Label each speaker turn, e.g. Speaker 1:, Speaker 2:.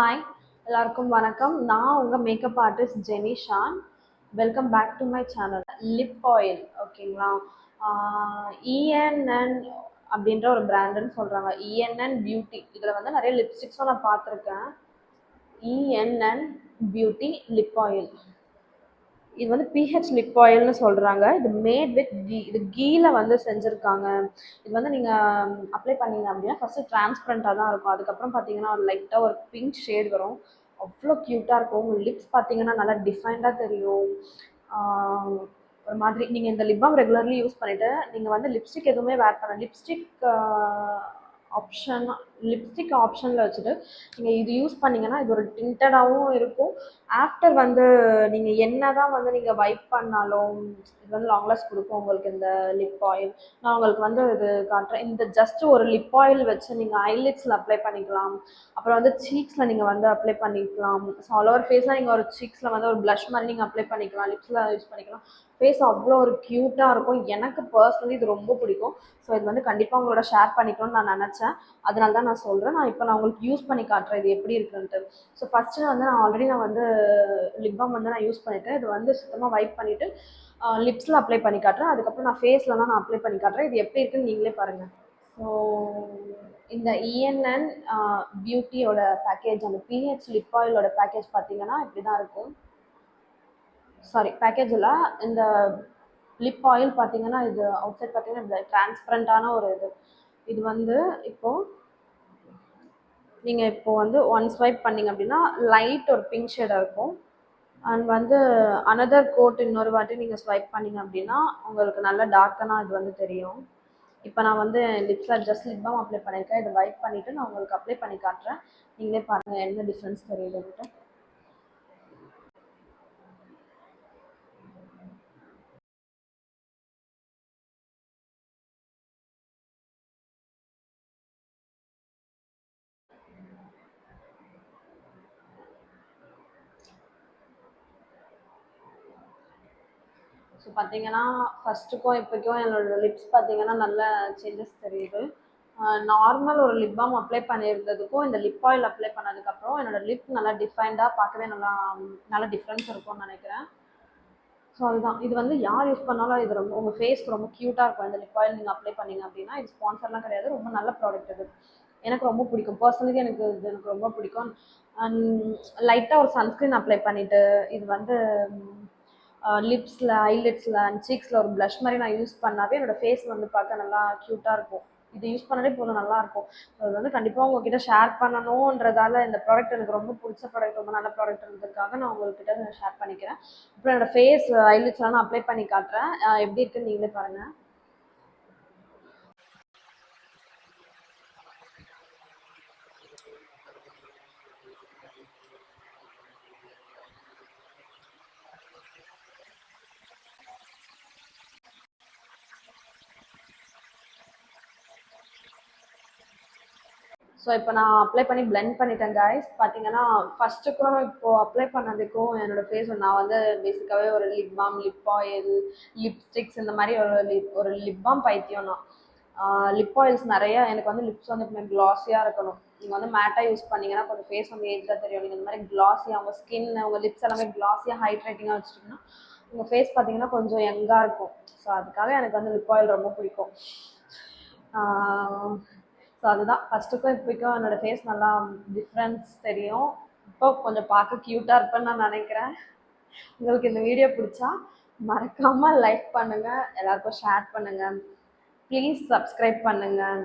Speaker 1: Hi, எல்லாருக்கும் வணக்கம். நான் உங்கள் makeup artist Jeni Shan. Welcome back to my channel. Lip oil ஓகேங்களா? இஎன்என் அப்படின்ற ஒரு பிராண்டுன்னு சொல்கிறாங்க. ENN beauty. இதில் வந்து நிறைய லிப்ஸ்டிக்ஸும் நான் பார்த்துருக்கேன். ENN beauty lip oil. இது வந்து பிஹெச் லிப் ஆயில்னு சொல்கிறாங்க. இது மேட் வித் கீ. இது கீல வந்து செஞ்சுருக்காங்க. இது வந்து நீங்கள் அப்ளை பண்ணீங்க அப்படின்னா ஃபஸ்ட்டு டிரான்ஸ்பரண்ட்டாக தான் இருக்கும். அதுக்கப்புறம் பார்த்தீங்கன்னா ஒரு லைட்டாக ஒரு பிங்க் ஷேட் வரும். அவ்வளோ க்யூட்டாக இருக்கும். உங்கள் லிப்ஸ் பார்த்தீங்கன்னா நல்லா டிஃபைன்டாக தெரியும். ஒரு மாதிரி நீங்கள் இந்த லிப் பாம் ரெகுலர்லி யூஸ் பண்ணிவிட்டு நீங்கள் வந்து லிப்ஸ்டிக் எதுவுமே வேர் பண்ண ஆப்ஷன் லிப்ஸ்டிக் ஆப்ஷனில் வச்சுட்டு நீங்கள் இது யூஸ் பண்ணிங்கன்னா இது ஒரு டிண்டடாகவும் இருக்கும். ஆஃப்டர் வந்து நீங்கள் என்ன தான் வந்து நீங்கள் வைப் பண்ணாலும் இது வந்து லாங்லாஸ்ட் கொடுக்கும் உங்களுக்கு இந்த லிப் ஆயில். நான் உங்களுக்கு வந்து இது காட்டுறேன். இந்த ஜஸ்ட் ஒரு லிப் ஆயில் வச்சு நீங்கள் ஐலிட்ஸில் அப்ளை பண்ணிக்கலாம். அப்புறம் வந்து சீக்ஸில் நீங்கள் வந்து அப்ளை பண்ணிக்கலாம். ஸோ ஆல் ஓவர் ஃபேஸில் நீங்கள் ஒரு சீக்ஸில் வந்து ஒரு ப்ளஷ் மாதிரி நீங்கள் அப்ளை பண்ணிக்கலாம். லிப்ஸில் யூஸ் பண்ணிக்கலாம். ஃபேஸ் அவ்வளோ ஒரு க்யூட்டாக இருக்கும். எனக்கு பர்சனலி இது ரொம்ப பிடிக்கும். ஸோ இது வந்து கண்டிப்பாக உங்களோட ஷேர் பண்ணிக்கணும்னு நான் நினச்சேன். அதனால தான் நான் சொல்கிறேன். நான் உங்களுக்கு யூஸ் பண்ணி காட்டுறேன் இது எப்படி இருக்குன்ட்டு. ஸோ ஃபஸ்ட்டு வந்து நான் வந்து லிப் பாம் வந்து நான் யூஸ் பண்ணிவிட்டேன். இது வந்து சுத்தமாக வைப் பண்ணிவிட்டு லிப்ஸில் அப்ளை பண்ணி காட்டுறேன். அதுக்கப்புறம் நான் ஃபேஸ்லலாம் நான் அப்ளை பண்ணி காட்டுறேன். இது எப்படி இருக்குன்னு நீங்களே பாருங்கள். ஸோ இந்த இஎன்என் பியூட்டியோட பேக்கேஜ், அந்த பிஹெச் லிப் ஆயிலோட பேக்கேஜ் பார்த்தீங்கன்னா இப்படி தான் இருக்கும். பேக்கேஜில் இந்த லிப் ஆயில் பார்த்தீங்கன்னா இது அவுட் சைட் பார்த்தீங்கன்னா இந்த டிரான்ஸ்பரண்ட்டான ஒரு இது வந்து இப்போது நீங்கள் இப்போது வந்து ஒன் ஸ்வைப் பண்ணிங்க அப்படின்னா லைட் ஒரு பிங்க் ஷேடாக இருக்கும். அண்ட் வந்து அனதர் கோட் இன்னொரு வாட்டி நீங்கள் ஸ்வைப் பண்ணிங்க அப்படின்னா உங்களுக்கு நல்ல டார்க்கனாக இது வந்து தெரியும். இப்போ நான் வந்து லிப்ஸில் ஜஸ்ட் லிப் பாம் அப்ளை பண்ணியிருக்கேன். இதை வைப் பண்ணிவிட்டு நான் உங்களுக்கு அப்ளை பண்ணி காட்டுறேன். நீங்களே பாருங்கள் என்ன டிஃப்ரென்ஸ் தெரியுதுன்ட்டு. ஸோ பார்த்தீங்கன்னா ஃபஸ்ட்டுக்கும் இப்போக்கும் என்னோடய லிப்ஸ் பார்த்தீங்கன்னா நல்ல சேஞ்சஸ் தெரியுது. நார்மல் ஒரு லிப் பாம் அப்ளை பண்ணியிருந்ததுக்கும் இந்த லிப் ஆயில் அப்ளை பண்ணதுக்கப்புறம் என்னோடய லிப் நல்லா டிஃபைன்டாக பார்க்கவே நல்ல டிஃப்ரென்ஸ் இருக்கும்னு நினைக்கிறேன். ஸோ அதுதான். இது வந்து யார் யூஸ் பண்ணாலும் இது ரொம்ப உங்கள் ஃபேஸ்க்கு ரொம்ப க்யூட்டாக இருக்கும். இந்த லிப் ஆயில் நீங்கள் அப்ளை பண்ணீங்க அப்படின்னா இது ஸ்பான்சர்லாம் கிடையாது. ரொம்ப நல்ல ப்ராடக்ட் இது. எனக்கு ரொம்ப பிடிக்கும். பர்சனலி எனக்கு ரொம்ப பிடிக்கும். அண்ட் லைட்டாக ஒரு சன்ஸ்க்ரீன் அப்ளை பண்ணிவிட்டு இது வந்து லிப்ஸில் ஐலிட்ஸில் அண்ட் சீக்ஸில் ஒரு ப்ளஷ் மாதிரி நான் யூஸ் பண்ணாவே என்னோடய ஃபேஸ் வந்து பார்க்க நல்லா க்யூட்டாக இருக்கும். இது யூஸ் பண்ணாலே போதும் நல்லாயிருக்கும். ஸோ அது வந்து கண்டிப்பாக உங்ககிட்ட ஷேர் பண்ணணுன்றதால இந்த ப்ராடக்ட் எனக்கு ரொம்ப பிடிச்ச ப்ராடக்ட், ரொம்ப நல்ல ப்ராடக்ட் இருந்ததுக்காக நான் உங்கள்கிட்ட ஷேர் பண்ணிக்கிறேன். அப்புறம் என்னோடய ஃபேஸ் ஐலிட்ஸ்லாம் நான் அப்ளை பண்ணி காட்டுறேன். எப்படி இருக்குன்னு நீங்களே பாருங்கள். ஸோ இப்போ நான் அப்ளை பண்ணி பிளெண்ட் பண்ணிட்டேன் கைஸ். பார்த்தீங்கன்னா ஃபஸ்ட்டுக்கும் இப்போது அப்ளை பண்ணதுக்கும் என்னோடய ஃபேஸ் நான் வந்து பேசிக்காகவே ஒரு lip balm, lip oil, lipsticks இந்த மாதிரி ஒரு லிப் பாம் பைத்தியம் நான். லிப் ஆயில்ஸ் நிறையா எனக்கு வந்து லிப்ஸ் வந்து எப்பவுமே க்ளாஸியாக இருக்கணும். நீங்கள் வந்து மேட்டாக யூஸ் பண்ணிங்கன்னா கொஞ்சம் ஃபேஸ் வந்து ஏஜாக தெரியும். நீங்கள் இந்த மாதிரி க்ளாஸியாக உங்கள் ஸ்கின் உங்கள் லிப்ஸ் எல்லாமே க்ளாஸியாக ஹைட்ரேட்டிங்காக வச்சுட்டிங்கன்னா உங்கள் ஃபேஸ் பார்த்தீங்கன்னா கொஞ்சம் யங்காக இருக்கும். ஸோ அதுக்காக எனக்கு வந்து லிப் ஆயில் ரொம்ப பிடிக்கும். ஸோ அதுதான். ஃபஸ்ட்டுக்கும் இப்போக்கும் என்னோடய ஃபேஸ் நல்லா டிஃப்ரென்ஸ் தெரியும். இப்போ கொஞ்சம் பார்க்க க்யூட்டாக இருப்பேன்னு நான் நினைக்கிறேன். உங்களுக்கு இந்த வீடியோ பிடிச்சா மறக்காமல் லைக் பண்ணுங்கள், எல்லாருக்கும் ஷேர் பண்ணுங்கள், ப்ளீஸ் சப்ஸ்கிரைப் பண்ணுங்கள்.